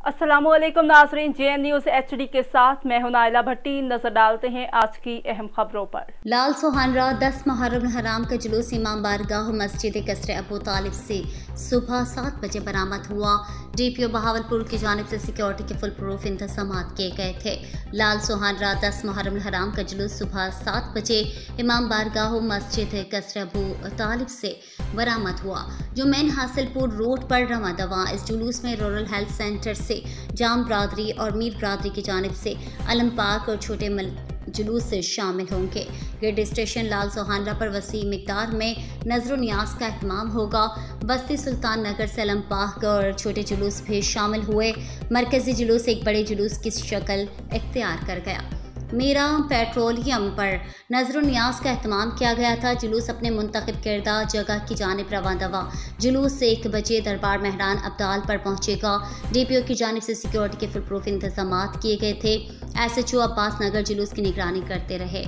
अस्सलामुअलैकुम नाज़रीन, JN news HD के साथ मैं हूं नाइला भट्टी। नजर डालते हैं आज की अहम खबरों पर। लाल सुहानरा 10 मुहर्रम हराम का जुलूस इमाम बारगाह मस्जिद कसर अबू तालिब से सुबह 7 बजे बरामद हुआ। DPO बहावलपुर की जानिब से सिक्योरिटी के फुल प्रूफ इंतजाम किए गए थे। लाल सुहानरा 10 मुहर्रम हराम का जुलूस सुबह 7 बजे इमाम बारगाह मस्जिद कसर अबू तालिब से बरामद हुआ, जो मेन हासिलपुर रोड पर रवा दवा। इस जुलूस में रूरल हेल्थ सेंटर से जाम बरादरी और मीर बरादरी की जानिब से अलम पाक और छोटे जुलूस से शामिल होंगे। रेडियो स्टेशन लाल सुहानरा पर वसी मिकदार में नजर न्याज का एहतमाम होगा। बस्ती सुल्तान नगर से अलम पाक और छोटे जुलूस भी शामिल हुए। मरकजी जुलूस एक बड़े जुलूस की शक्ल इख्तियार कर गया। मीरा पेट्रोलियम पर नजर न्याज का एहतमाम किया गया था। जुलूस अपने मुंतखब करदा जगह की जानिब रवा दवा। जुलूस 1 बजे दरबार मेहरान अब्दाल पर पहुंचेगा। DPO की जानिब से सिक्योरिटी के फुल प्रूफ इंतजाम किए गए थे। SHO अब्बास नगर जुलूस की निगरानी करते रहे।